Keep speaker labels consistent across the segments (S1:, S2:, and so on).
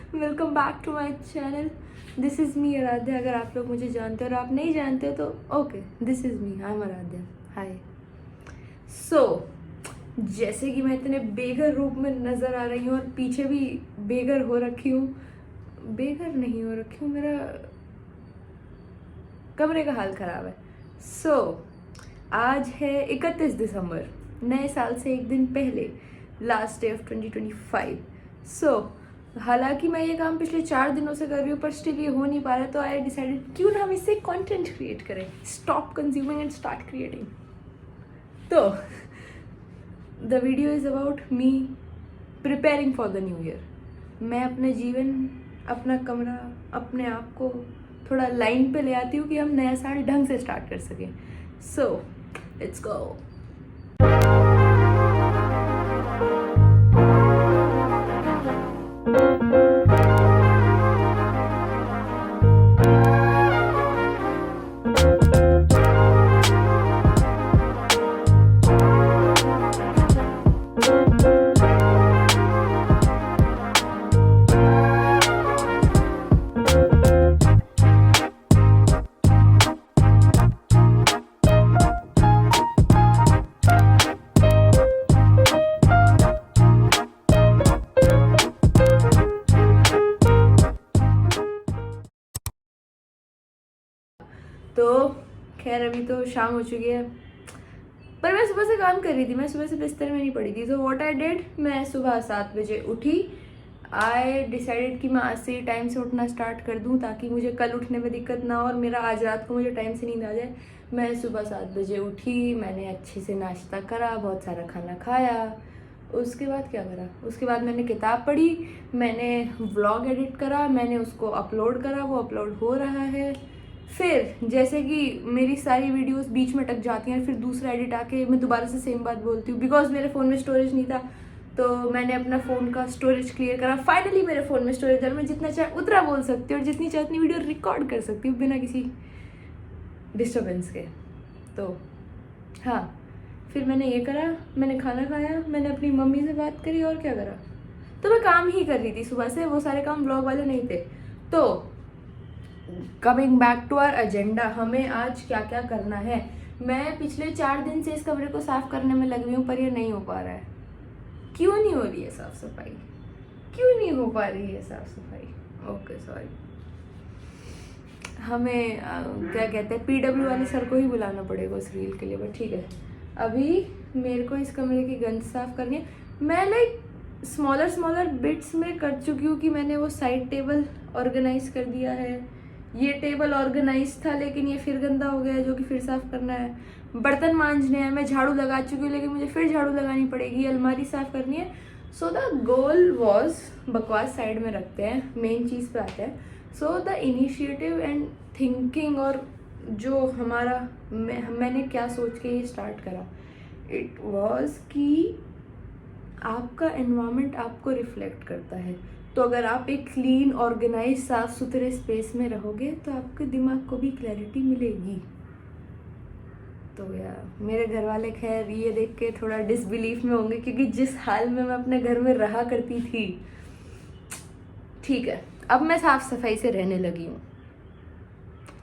S1: Welcome back to my channel. This is me Aaradhya. अगर आप लोग मुझे जानते हो और आप नहीं जानते हो तो okay, this is me, I am Aradhya. Hi. So जैसे कि मैं इतने बेघर रूप में नज़र आ रही हूँ और पीछे भी बेघर हो रखी हूँ, बेघर नहीं हो रखी हूँ, मेरा कमरे का हाल ख़राब है। आज है 31 दिसंबर, नए साल से एक दिन पहले, लास्ट डे ऑफ 2025। हालांकि मैं ये काम पिछले 4 दिनों से कर रही हूँ पर स्टिल ये हो नहीं पा रहा, तो आई डिसाइडेड क्यों ना हम इससे कंटेंट क्रिएट करें। Stop consuming and start creating. तो the video is about me preparing for the new year. मैं अपने जीवन, अपना कमरा, अपने आप को थोड़ा लाइन पे ले आती हूँ कि हम नया साल ढंग से स्टार्ट कर सकें। So let's go. तो खैर अभी तो शाम हो चुकी है, पर मैं सुबह से काम कर रही थी। मैं सुबह से बिस्तर में नहीं पड़ी थी। तो व्हाट आई डिड, मैं सुबह 7 बजे उठी। आई डिसाइडेड कि मैं आज से ही टाइम से उठना स्टार्ट कर दूं ताकि मुझे कल उठने में दिक्कत ना हो और मेरा आज रात को मुझे टाइम से नींद आ जाए। मैं सुबह 7 बजे उठी, मैंने अच्छे से नाश्ता करा, बहुत सारा खाना खाया। उसके बाद क्या करा, उसके बाद मैंने किताब पढ़ी, मैंने व्लॉग एडिट करा, मैंने उसको अपलोड करा, वो अपलोड हो रहा है। फिर जैसे कि मेरी सारी वीडियोस बीच में अटक जाती हैं, फिर दूसरा एडिट आके मैं दोबारा से सेम बात बोलती हूँ बिकॉज मेरे फ़ोन में स्टोरेज नहीं था। तो मैंने अपना फ़ोन का स्टोरेज क्लियर करा। फाइनली मेरे फ़ोन में स्टोरेज है, मैं जितना चाहे उतना बोल सकती हूँ और जितनी चाहे उतनी वीडियो रिकॉर्ड कर सकती हूँ बिना किसी डिस्टर्बेंस के। तो हाँ, फिर मैंने ये करा, मैंने खाना खाया, मैंने अपनी मम्मी से बात करी और क्या करा। तो मैं काम ही कर रही थी सुबह से, वो सारे काम ब्लॉग वाले नहीं थे। तो coming back to our agenda, हमें आज क्या क्या करना है। मैं पिछले 4 दिन से इस कमरे को साफ करने में लगी हूँ पर ये नहीं हो पा रहा है। क्यों नहीं हो रही है साफ सफाई, क्यों नहीं हो पा रही है साफ सफाई? Okay sorry. हमें क्या कहते हैं, पीडब्ल्यू वाले सर को ही बुलाना पड़ेगा उस रील के लिए, बट ठीक है। अभी मेरे को इस कमरे की गंद साफ करनी है। मैं लाइक स्मॉलर बिट्स में कर चुकी हूँ कि मैंने वो साइड टेबल ऑर्गेनाइज कर दिया है, ये टेबल ऑर्गेनाइज था लेकिन ये फिर गंदा हो गया है जो कि फिर साफ करना है। बर्तन मांजने हैं, मैं झाड़ू लगा चुकी हूँ लेकिन मुझे फिर झाड़ू लगानी पड़ेगी। अलमारी साफ करनी है। सो द गोल वॉज, बकवास साइड में रखते हैं, मेन चीज़ पे आते हैं। So the initiative and thinking, और जो हमारा मैंने क्या सोच के ये स्टार्ट करा, इट वॉज कि आपका एनवायरनमेंट आपको रिफ्लेक्ट करता है। तो अगर आप एक क्लीन ऑर्गेनाइज साफ सुथरे स्पेस में रहोगे तो आपके दिमाग को भी क्लैरिटी मिलेगी। तो यार मेरे घर वाले खैर ये देख के थोड़ा डिसबिलीफ में होंगे क्योंकि जिस हाल में मैं अपने घर में रहा करती थी, ठीक है, अब मैं साफ सफाई से रहने लगी हूँ।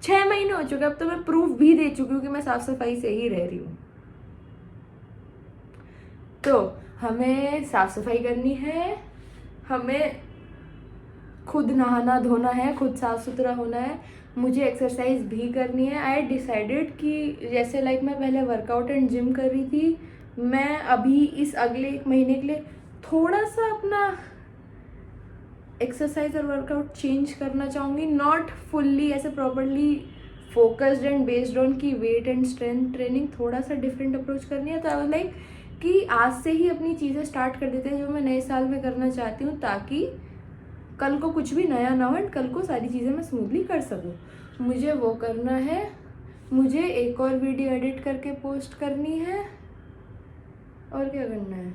S1: 6 महीने हो चुके, अब तो मैं प्रूफ भी दे चुकी हूँ कि मैं साफ सफाई से ही रह रही हूँ। तो हमें साफ सफाई करनी है, हमें खुद नहाना धोना है, खुद साफ सुथरा होना है, मुझे एक्सरसाइज भी करनी है। आई डिसाइडेड कि जैसे लाइक मैं पहले वर्कआउट एंड जिम कर रही थी, मैं अभी इस अगले 1 महीने के लिए थोड़ा सा अपना एक्सरसाइज और वर्कआउट चेंज करना चाहूँगी। नॉट फुल्ली ऐसे properly focused and based on की वेट एंड स्ट्रेंथ ट्रेनिंग, थोड़ा सा डिफरेंट अप्रोच करनी है। तो आई वाज लाइक कि आज से ही अपनी चीज़ें स्टार्ट कर देते हैं जो मैं नए साल में करना चाहती हूँ, ताकि कल को कुछ भी नया ना हो एंड कल को सारी चीज़ें मैं स्मूथली कर सकूँ। मुझे वो करना है, मुझे एक और वीडियो एडिट करके पोस्ट करनी है, और क्या करना है,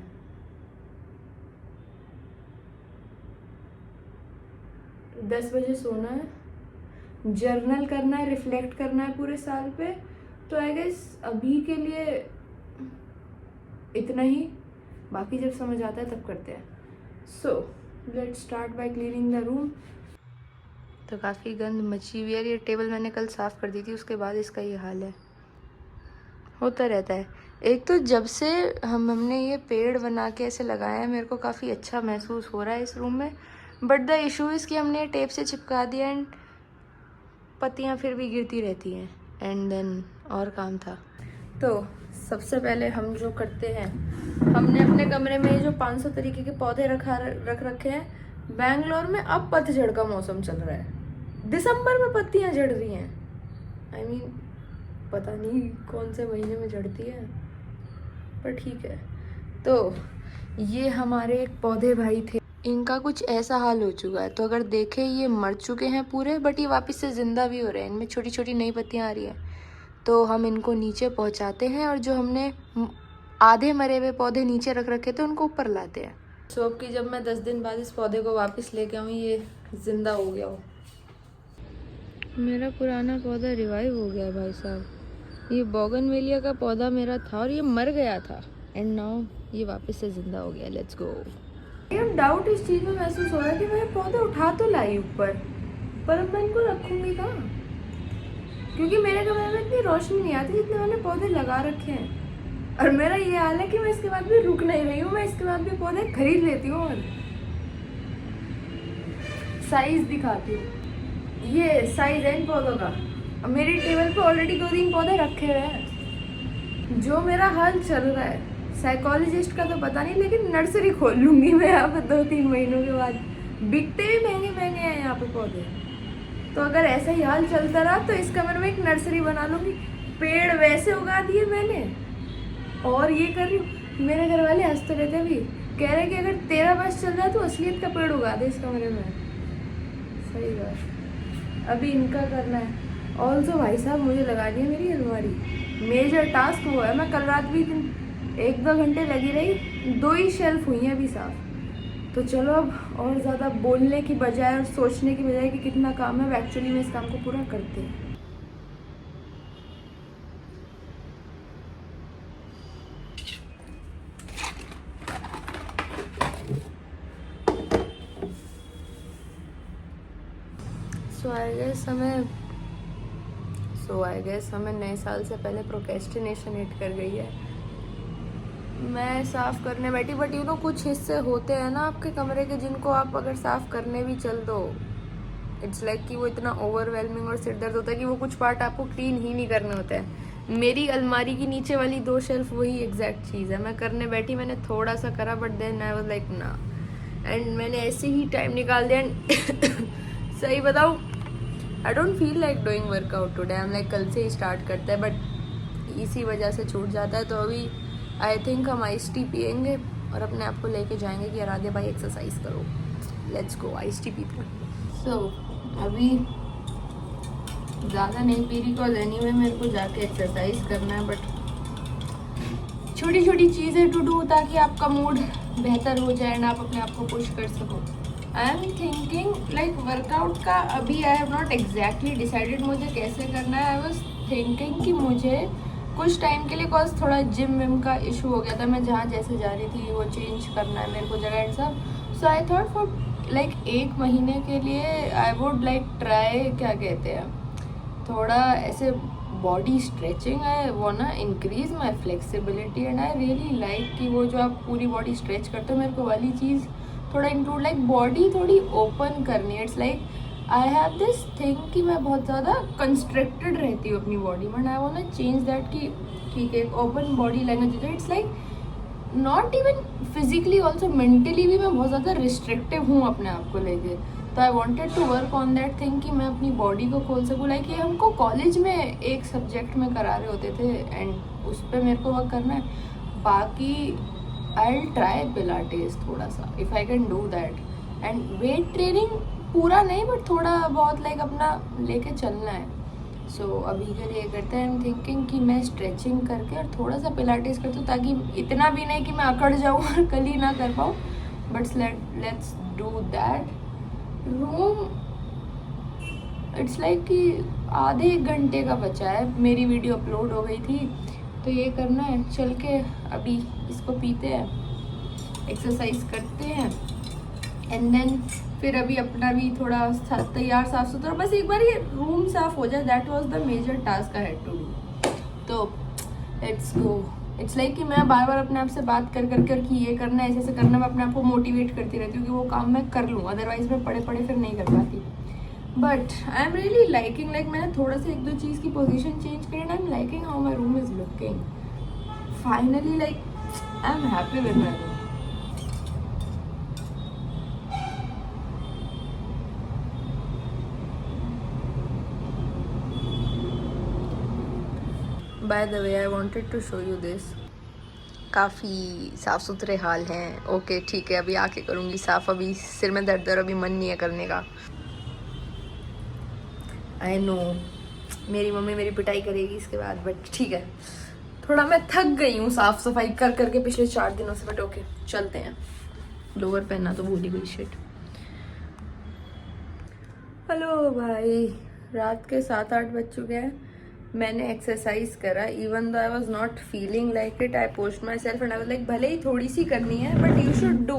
S1: 10 बजे सोना है, जर्नल करना है, रिफ्लेक्ट करना है पूरे साल पे। तो आई गेस अभी के लिए इतना ही, बाकी जब समझ आता है तब करते हैं। So let's start by cleaning the room. तो काफ़ी गंद मची हुई है। ये टेबल मैंने कल साफ़ कर दी थी, उसके बाद इसका ये हाल है। होता रहता है। एक तो जब से हमने ये पेड़ बना के ऐसे लगाया है, मेरे को काफ़ी अच्छा महसूस हो रहा है इस रूम में। बट द इशू इज़ कि हमने टेप से चिपका दिया एंड पत्तियाँ फिर भी गिरती रहती हैं। एंड देन और काम था। तो सबसे पहले हम जो करते हैं, हमने अपने कमरे में जो 500 तरीके के पौधे रख रखे हैं। बैंगलोर में अब पतझड़ का मौसम चल रहा है, दिसंबर में पत्तियां झड़ रही हैं। आई मीन पता नहीं कौन से महीने में झड़ती है, पर ठीक है। तो ये हमारे एक पौधे भाई थे, इनका कुछ ऐसा हाल हो चुका है। तो अगर देखें ये मर चुके हैं पूरे, बट ये वापस से ज़िंदा भी हो रहे हैं। इनमें छोटी छोटी नई पत्तियां आ रही हैं। तो हम इनको नीचे पहुंचाते हैं और जो हमने आधे मरे हुए पौधे नीचे रख रखे थे उनको ऊपर लाते हैं। सो अब कि जब मैं 10 दिन बाद इस पौधे को वापस लेके आऊँ, ये जिंदा हो गया हो। मेरा पुराना पौधा रिवाइव हो गया भाई साहब। ये बोगनवेलिया का पौधा मेरा था और ये मर गया था, एंड नाउ ये वापस से जिंदा हो गया। Let's go. डाउट इस चीज़ में महसूस हो रहा है कि मैं पौधे उठा तो लाई ऊपर, पर अब मैं इनको रखूंगी कहाँ, क्योंकि मेरे कमरे में इतनी रोशनी नहीं आती जितने मैंने पौधे लगा रखे हैं। और मेरा ये हाल है कि मैं इसके बाद भी रुक नहीं रही हूँ, मैं इसके बाद भी पौधे खरीद लेती हूँ। और साइज दिखाती हूँ, ये साइज है इन पौधों का। मेरी टेबल पे ऑलरेडी 2-3 पौधे रखे हुए हैं। जो मेरा हाल चल रहा है, साइकोलॉजिस्ट का तो पता नहीं, लेकिन नर्सरी खोल लूंगी मैं यहाँ पे 2-3 महीनों के बाद। बिकते भी महंगे महंगे हैं यहाँ पे पौधे। तो अगर ऐसा ही हाल चलता रहा तो इस कमरे में एक नर्सरी बना लूंगी। पेड़ वैसे उगा दिए मैंने और ये कर रही हूँ। मेरे घर वाले हंसते रहते अभी, कह रहे कि अगर तेरा बस चल रहा है तो असलियत का पेड़ उगा दे इस कमरे में। सही बात, अभी इनका करना है। ऑल्सो भाई साहब मुझे लगानी है मेरी अलमारी। मेजर टास्क वो है। मैं कल रात भी 1-2 घंटे लगी रही, 2 ही शेल्फ हुई हैं अभी साफ। तो चलो अब और ज़्यादा बोलने की बजाय और सोचने की बजाय कि कितना काम है, एक्चुअली में इस काम को पूरा करते हैं। सो आई गेस हमें नए साल से पहले प्रोक्रेस्टिनेशन हिट कर गई है। मैं साफ़ करने बैठी, बट यू नो कुछ हिस्से होते हैं ना आपके कमरे के जिनको आप अगर साफ़ करने भी चल दो, इट्स लाइक कि वो इतना ओवरवेलमिंग और सिरदर्द होता है कि वो कुछ पार्ट आपको क्लीन ही नहीं करने होते हैं। मेरी अलमारी की नीचे वाली 2 शेल्फ वही एग्जैक्ट चीज़ है। मैं करने बैठी, मैंने थोड़ा सा करा, but then I was like ना, एंड मैंने ऐसे ही टाइम निकाल दिया। एंड सही बताऊँ, I don't feel like doing workout today. I am like कल से ही स्टार्ट करते हैं, बट इसी वजह से छूट जाता है। तो अभी आई थिंक हम आइस टी पियेंगे और अपने आप को लेके जाएंगे कि आराध्या भाई एक्सरसाइज करो, लेट्स गो आइस टी पीते हैं। सो अभी ज़्यादा नहीं पी रही, कॉज एनीवे मेरे को जाके एक्सरसाइज करना है, बट छोटी छोटी चीज़ें टू डू ताकि आपका मूड बेहतर हो जाए एंड आप अपने आप को पुश कर सको। I am thinking like workout का अभी I have not exactly decided मुझे कैसे करना है। आई वॉज थिंकिंग कि मुझे कुछ टाइम के लिए कॉज थोड़ा जिम विम का इशू हो गया था, मैं जहाँ जैसे जा रही थी वो चेंज करना है मेरे को जगह एंड सब। सो आई थॉट फॉर लाइक 1 महीने के लिए आई वुड लाइक ट्राई, क्या कहते हैं, थोड़ा ऐसे बॉडी स्ट्रेचिंग है वो ना, increase my flexibility. And I really like कि वो जो आप पूरी बॉडी स्ट्रेच करते हो, मेरे को वाली चीज़ थोड़ा इंक्लूड, लाइक बॉडी थोड़ी ओपन करनी है। It's like I have this thing कि मैं बहुत ज़्यादा कंस्ट्रिक्टेड रहती हूँ अपनी बॉडी में, I want to change that कि ठीक है open body language. It's like not even physically, also mentally भी मैं बहुत ज़्यादा रिस्ट्रिक्टिव हूँ अपने आप को लेके। तो I wanted to work on that thing कि मैं अपनी बॉडी को खोल सकूँ। लाइक ये हमको कॉलेज में एक सब्जेक्ट में करा रहे होते थे एंड उस पर मेरे को वर्क करना है। बाकी आई विल ट्राई पिलाटेस थोड़ा सा if I can do that, and weight training पूरा नहीं बट थोड़ा बहुत लाइक अपना लेके चलना है। सो अभी के लिए करते हैं, आई एम थिंकिंग कि मैं स्ट्रेचिंग करके और थोड़ा सा पिलाटेस करती हूँ, ताकि इतना भी नहीं कि मैं अकड़ जाऊँ और कल ही ना कर पाऊँ, but let's do that. Room it's like कि आधे 1 घंटे का बचा है, मेरी वीडियो अपलोड हो गई थी, तो ये करना है। चल के अभी इसको पीते हैं, एक्सरसाइज करते हैं एंड देन फिर अभी अपना भी थोड़ा तैयार साफ सुथरा, बस एक बार ये रूम साफ हो जाए, that was the major task I had to do. तो लेट्स गो। इट्स लाइक कि मैं बार बार अपने आप से बात कर कि ये करना है, ऐसे करना, मैं अपने आप को मोटिवेट करती रहती हूँ कि वो काम मैं कर लूँ, अदरवाइज मैं पढ़े पढ़े फिर नहीं कर पाती। But I am really liking, like मैंने थोड़ा सा एक दो चीज़ की पोजीशन चेंज करी and I am liking how my room is looking finally, like I am happy with my room. By the way I wanted to show you this, काफ़ी साफ़ सुथरे हाल हैं। ओके ठीक है, अभी आके करूँगी साफ़, अभी सिर में दर्द और अभी मन नहीं है करने का। आई नो मेरी मम्मी मेरी पिटाई करेगी इसके बाद, बट ठीक है, थोड़ा मैं थक गई हूँ साफ़ सफाई कर करके पिछले 4 दिनों से। बट ओके चलते हैं। लोअर पहनना तो भूल ही गई, शिट। हेलो भाई, रात के 7-8 बज चुके हैं। मैंने एक्सरसाइज करा, even though I was not feeling like it, I post my self and I was like भले ही थोड़ी सी करनी है but you should do.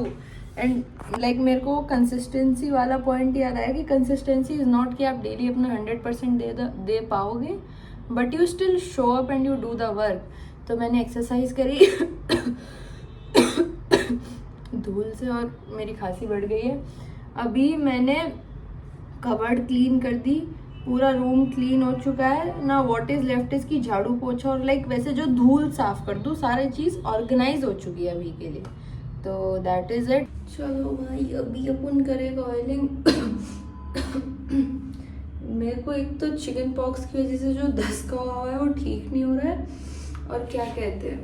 S1: And like मेरे को कंसिस्टेंसी वाला पॉइंट याद आया कि कंसिस्टेंसी इज नॉट कि आप डेली अपना 100% दे पाओगे, but you still show up and you do the work. तो मैंने एक्सरसाइज करी धूल से और मेरी खांसी बढ़ गई है। अभी मैंने कबर्ड क्लीन कर दी, पूरा रूम क्लीन हो चुका है ना, व्हाट इज लेफ्ट इज की झाड़ू पोछा और लाइक वैसे जो धूल साफ कर दूँ, सारी चीज़ ऑर्गेनाइज हो चुकी है अभी के लिए। तो दैट इज इट। चलो भाई अभी अपन करेगा ऑयलिंग। मेरे को एक तो चिकन पॉक्स की वजह से जो धसका हुआ है वो ठीक नहीं हो रहा है, और क्या कहते हैं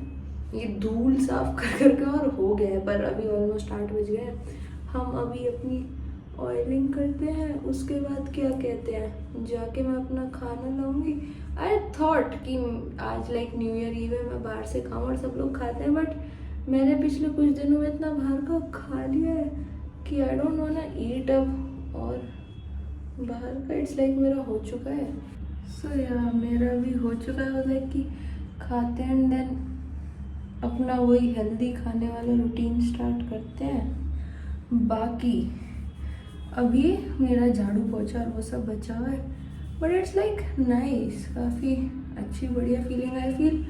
S1: ये धूल साफ कर करके और हो गया है, पर अभी ऑलमोस्ट 8 बज गए। हम अभी अपनी ऑयलिंग करते हैं, उसके बाद क्या कहते हैं जाके मैं अपना खाना लाऊंगी। आई थॉट कि आज लाइक न्यू ईयर ईव है, मैं बाहर से खाऊँ और सब लोग खाते हैं, बट मैंने पिछले कुछ दिनों में इतना बाहर का खा लिया है कि I don't want to eat अब, और बाहर का इट्स लाइक मेरा हो चुका है। सो यार मेरा भी हो चुका है, लाइक कि खाते हैं एंड देन अपना वही हेल्दी खाने वाला रूटीन स्टार्ट करते हैं। बाकी अभी मेरा झाड़ू पोछा और वो सब बचा हुआ है, बट इट्स लाइक नाइस, काफ़ी अच्छी बढ़िया feeling. I feel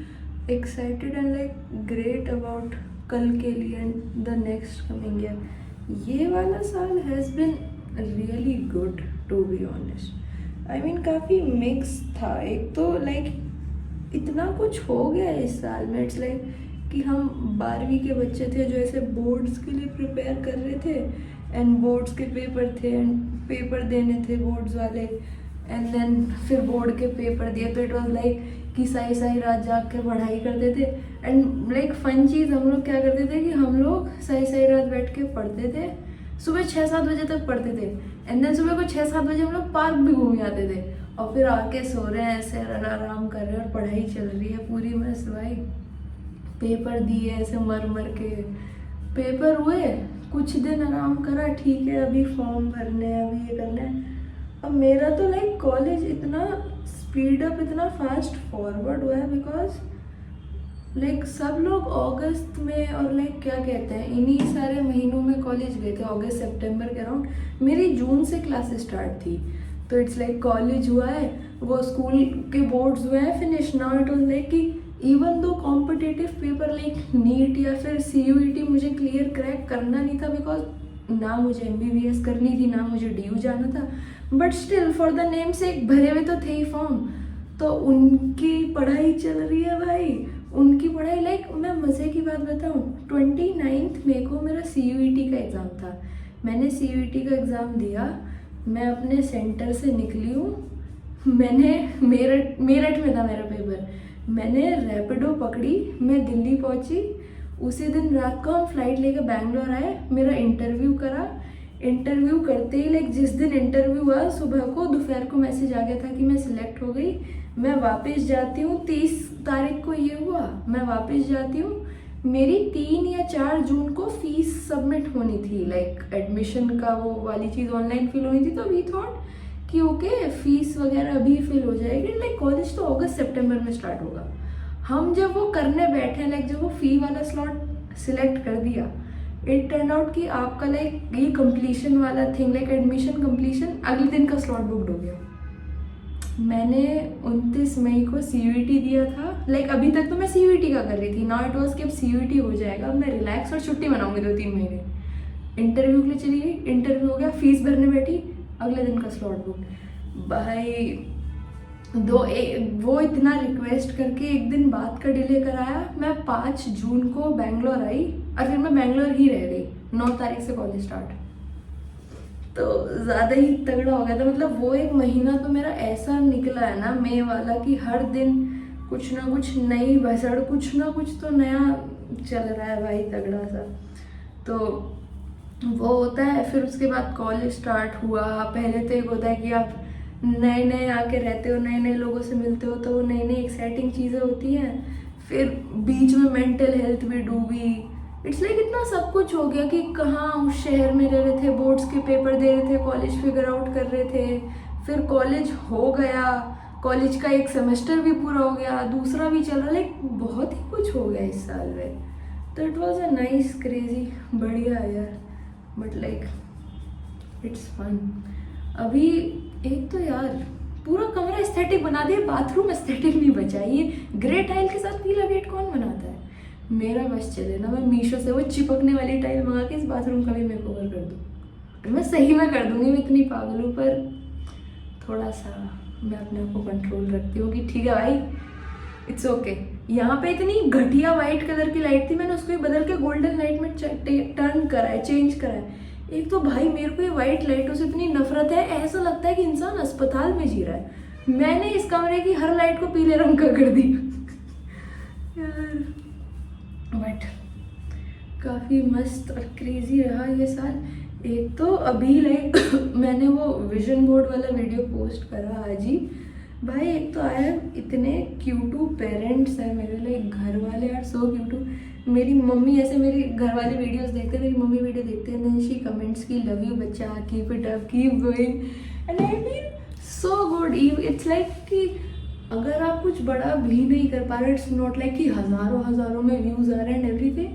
S1: excited and like great about कल के लिए and the next coming year. ये वाला साल has been really good to be honest. I mean काफ़ी मिक्स था। एक तो लाइक इतना कुछ हो गया इस साल में, इट्स लाइक कि हम 12वीं के बच्चे थे जो ऐसे बोर्ड्स के लिए प्रिपेयर कर रहे थे, एंड बोर्ड्स के पेपर थे एंड पेपर देने थे बोर्ड्स वाले, एंड देन फिर बोर्ड के पेपर दिए। तो इट वाज लाइक कि सही सही रात जाग के पढ़ाई करते थे। एंड लाइक फन चीज़ हम लोग क्या करते थे कि हम लोग सही सही रात बैठ के पढ़ते थे, सुबह 6-7 बजे तक पढ़ते थे, एंड देन सुबह को 6-7 बजे हम लोग पार्क भी घूम आते थे, और फिर आके सो रहे हैं ऐसे आराम कर रहे हैं और पढ़ाई चल रही है पूरी मस्त भाई। पेपर दिए ऐसे मर मर के, पेपर हुए, कुछ दिन आराम करा, ठीक है अभी फॉर्म भरने हैं, अभी ये करना है। अब मेरा तो लाइक कॉलेज इतना स्पीड अप, इतना फास्ट फॉरवर्ड हुआ है बिकॉज लाइक सब लोग अगस्त में और लाइक क्या कहते हैं इन्हीं सारे महीनों में कॉलेज गए थे, अगस्त सितंबर के अराउंड। मेरी जून से क्लासेस स्टार्ट थी, तो इट्स लाइक कॉलेज हुआ है, वो स्कूल के बोर्ड्स हुए हैं finish. Now it was like कि इवन दो कॉम्पिटिटिव पेपर लाइक नीट या फिर CUET मुझे क्लियर क्रैक करना नहीं था, बिकॉज ना मुझे MBBS करनी थी ना मुझे DU जाना था, but still for the name से भरे हुए तो थे ही फॉर्म। तो उनकी पढ़ाई चल रही है भाई, उनकी पढ़ाई लाइक मैं मज़े की बात बताऊँ, 29 मई को मेरा CUET का एग्ज़ाम था। मैंने CUET का एग्ज़ाम दिया, मैं अपने सेंटर से निकली हूँ, मैंने मेरठ में था मेरा पेपर, मैंने रैपिडो पकड़ी, मैं दिल्ली पहुंची। उसी दिन रात को हम फ्लाइट लेकर बैंगलोर आए, मेरा इंटरव्यू करा। इंटरव्यू करते ही लाइक जिस दिन इंटरव्यू हुआ सुबह को, दोपहर को मैसेज आ गया था कि मैं सिलेक्ट हो गई। मैं वापस जाती हूँ, 30 तारीख को ये हुआ, मैं वापस जाती हूँ। मेरी 3 या 4 जून को फीस सबमिट होनी थी, लाइक एडमिशन का वो वाली चीज़ ऑनलाइन फिल होनी थी। तो वी थॉट कि ओके फीस वगैरह अभी फिल हो जाएगी, लाइक कॉलेज तो अगस्त सितंबर में स्टार्ट होगा। हम जब वो करने बैठे, लाइक जब वो फ़ी वाला स्लॉट सिलेक्ट कर दिया, इट टर्न आउट कि आपका लाइक ये कंप्लीशन वाला थिंग, लाइक एडमिशन कंप्लीशन, अगले दिन का स्लॉट बुकड हो गया। मैंने 29 मई को CUET दिया था। लाइक अभी तक तो मैं CUET का कर रही थी, नाउ इट वॉज कि अब CUET हो जाएगा, अब मैं रिलैक्स और छुट्टी मनाऊंगी 2-3 महीने। इंटरव्यू के लिए चली गई, इंटरव्यू हो गया, फीस भरने बैठी, अगले दिन का स्लॉट बुक। भाई वो इतना रिक्वेस्ट करके एक दिन बात का डिले कराया। मैं 5 जून को बैंगलोर आई और फिर मैं बैंगलोर ही रह गई। 9 तारीख से कॉलेज स्टार्ट, तो ज़्यादा ही तगड़ा हो गया था। मतलब वो एक महीना तो मेरा ऐसा निकला है ना मई वाला कि हर दिन कुछ ना कुछ नई भसड़, कुछ ना कुछ तो नया चल रहा है भाई, तगड़ा सा। तो वो होता है। फिर उसके बाद कॉलेज स्टार्ट हुआ। पहले तो एक होता है कि आप नए नए आके रहते हो, नए नए लोगों से मिलते हो, तो वो नई नई एक्साइटिंग चीज़ें होती हैं। फिर बीच में मेंटल हेल्थ भी डूबी। इट्स लाइक इतना सब कुछ हो गया कि कहाँ उस शहर में रह रहे थे, बोर्ड्स के पेपर दे रहे थे, कॉलेज फिगर आउट कर रहे थे, फिर कॉलेज हो गया, कॉलेज का एक सेमेस्टर भी पूरा हो गया, दूसरा भी चल रहा, लाइक बहुत ही कुछ हो गया इस साल में। तो it was a nice crazy, बढ़िया यार, बट लाइक इट्स फन। अभी एक तो यार पूरा कमरा एस्थेटिक बना दिया, बाथरूम एस्थेटिक नहीं बचा। ये ग्रे टाइल के साथ पीला गेट कौन बनाता है? मेरा बस चले ना, मैं मीशो से वो चिपकने वाली टाइल मंगा के इस बाथरूम का भी मेकओवर कर दूँ। मैं सही में कर दूंगी, मैं इतनी पागल हूँ, पर थोड़ा सा मैं अपने आप को कंट्रोल रखती हूँ कि ठीक है भाई, इट्स ओके। यहाँ पे इतनी घटिया वाइट कलर की लाइट थी, मैंने उसको ही बदल के गोल्डन लाइट में टर्न करा है, चेंज करा है। एक तो भाई मेरे को ये वाइट लाइटों से इतनी नफरत है, ऐसा लगता है कि इंसान अस्पताल में जी रहा है। मैंने इस कमरे की हर लाइट को पीले रंग का कर दी यार। बट काफ़ी मस्त और क्रेजी रहा ये साल। एक तो अभी लाइक मैंने वो विजन बोर्ड वाला वीडियो पोस्ट करा आज ही। भाई एक तो आया, इतने क्यूटू पेरेंट्स हैं मेरे, लाइक घर वाले यार, सो क्यूटू। मेरी मम्मी ऐसे मेरी घर वाले वीडियोस देखते हैं, मेरी मम्मी वीडियो देखते हैं, देन शी कमेंट्स की लव यू बच्चा, keep it up, keep going, and I mean so good. It's like कि अगर आप कुछ बड़ा भी नहीं कर पा रहे, इट्स नॉट लाइक कि हज़ारों में व्यूज़ आ रहे हैं एंड एवरीथिंग,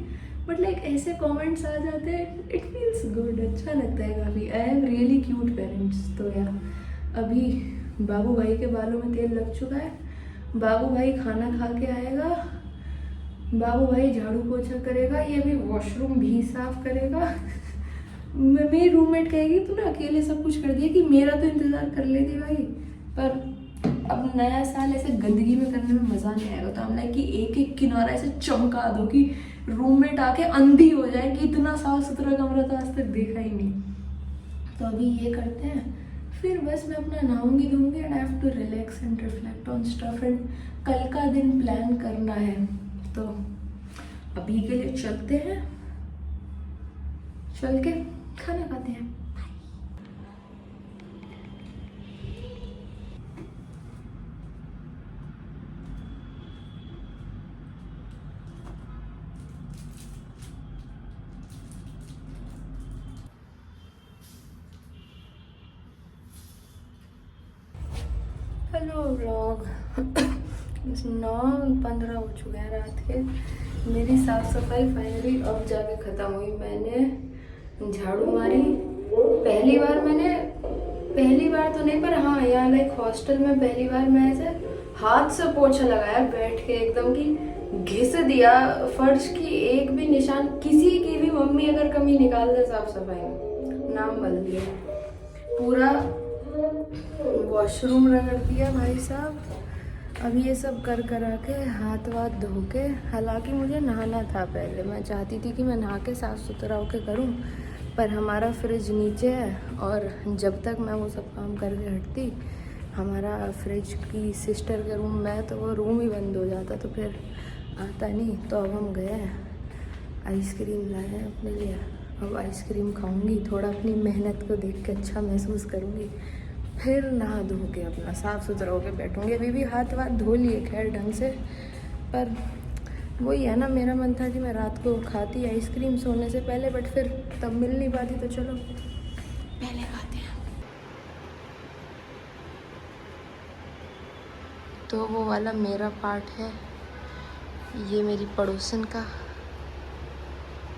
S1: बट लाइक ऐसे कमेंट्स आ जाते हैं, इट फील्स गुड, अच्छा लगता है काफ़ी। I have really cute parents. तो यार अभी बाबू भाई के बालों में तेल लग चुका है, बाबू भाई खाना खा के आएगा, बाबू भाई झाड़ू पोछा करेगा, ये भी वॉशरूम भी साफ करेगा। मेरी रूममेट कहेगी तूने अकेले सब कुछ कर दिया, कि मेरा तो इंतज़ार कर लेती भाई, पर अब नया साल ऐसे गंदगी में करने में मज़ा नहीं आएगा। तो हम लाइक कि एक एक किनारा ऐसे चमका दो कि रूममेट आके अंधी हो जाए कि इतना साफ सुथरा कमरा तो आज तक देखा ही नहीं। तो अभी ये करते हैं, फिर बस मैं अपना नहाऊंगी धोऊंगी, and I have to relax and reflect on stuff, and कल का दिन प्लान करना है। तो अभी के लिए चलते हैं, चल के खाना खाते हैं। Hello vlog. 9:15 हो चुके हैं रात के। मेरी साफ़ सफाई फाइनली अब जाके ख़त्म हुई। मैंने झाड़ू मारी, पहली बार तो नहीं, पर हाँ यहाँ लाइक हॉस्टल में पहली बार मैं ऐसे हाथ से पोछा लगाया बैठ के, एकदम की घिस दिया फर्श की, एक भी निशान, किसी की भी मम्मी अगर कमी निकाल दे साफ सफाई में, नाम बदल दिया पूरा। वॉशरूम रगड़ दिया भाई साहब। अब ये सब कर के हाथ वाथ धो के, हालांकि मुझे नहाना था पहले, मैं चाहती थी कि मैं नहा के साफ़ सुथरा होके करूं, पर हमारा फ्रिज नीचे है और जब तक मैं वो सब काम करके हटती, हमारा फ्रिज की सिस्टर के रूम में तो वो रूम ही बंद हो जाता, तो फिर आता नहीं। तो अब हम गए हैं, आइसक्रीम लाए हैं अपने लिए, अब आइसक्रीम खाऊंगी, थोड़ा अपनी मेहनत को देख के अच्छा महसूस करूँगी, फिर नहा धो के अपना साफ़ सुथरा होके बैठूँगी। अभी भी हाथ वाथ धो लिए खैर ढंग से, पर वही है ना, मेरा मन था कि मैं रात को खाती आइसक्रीम सोने से पहले, बट फिर तब मिल नहीं पाती, तो चलो पहले खाते हैं। तो वो वाला मेरा पार्ट है, ये मेरी पड़ोसन का।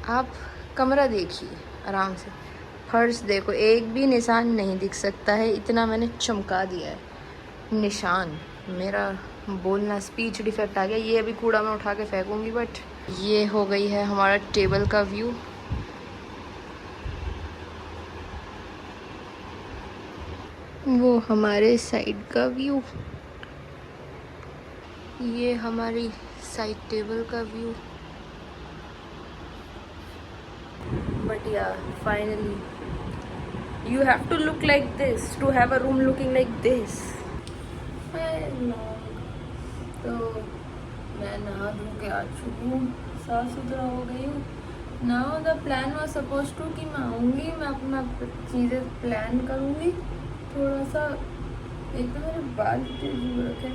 S1: आप कमरा देखिए आराम से, फर्श देखो, एक भी निशान नहीं दिख सकता है, इतना मैंने चमका दिया है निशान। मेरा बोलना स्पीच डिफेक्ट आ गया। ये अभी कूड़ा मैं उठा के फेंकूंगी। बट ये हो गई है हमारा टेबल का व्यू। वो हमारे साइड का व्यू, ये हमारी साइड टेबल का व्यू। बट या finally you have to look like this to have a room looking like this. तो मैं नहा धो के आ चुकी हूँ, साफ सुथरा हो गई हूँ। Now the plan was suppose to कि मैं आऊँगी, मैं अपना चीज़ें प्लान करूँगी थोड़ा सा। एक तो मेरे बाल तेज रखे,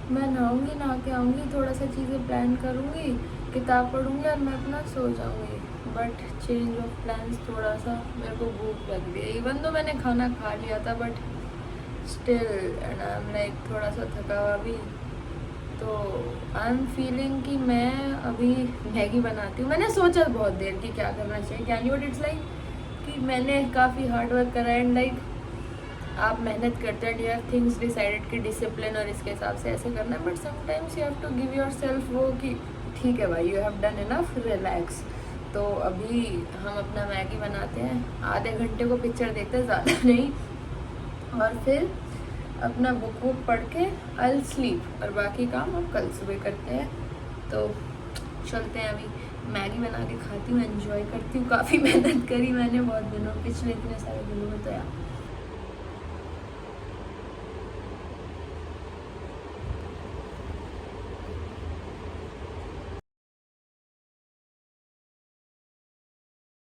S1: मैं नहाऊँगी, नहा के आऊँगी, थोड़ा सा चीज़ें प्लान करूँगी, किताब पढ़ूँगी और मैं अपना सो जाऊँगी। बट चेंज ऑफ प्लान्स, थोड़ा सा मेरे को भूख लग रही है। इवन तो मैंने खाना खा लिया था but still and I am like थोड़ा सा थका हुआ भी। तो आई एम फीलिंग कि मैं अभी मैगी बनाती हूँ। मैंने सोचा बहुत देर कि क्या करना चाहिए, क्या नहीं, बट इट्स लाइक कि मैंने काफ़ी हार्ड वर्क करा एंड लाइक आप मेहनत करते हैं, यू हैव थिंग्स डिसाइडेड कि डिसिप्लिन और इसके हिसाब से ऐसे करना है। But sometimes you have to give yourself वो कि ठीक है भाई, you have done enough, relax. तो अभी हम अपना मैगी बनाते हैं, आधे घंटे को पिक्चर देखते हैं, ज़्यादा नहीं, और फिर अपना बुक वुक पढ़ के आई स्लीप, और बाकी काम हम कल सुबह करते हैं। तो चलते हैं, अभी मैगी बना के खाती हूँ, एंजॉय करती हूँ। काफ़ी मेहनत करी मैंने बहुत दिनों, पिछले इतने सारे दिनों में। तो यार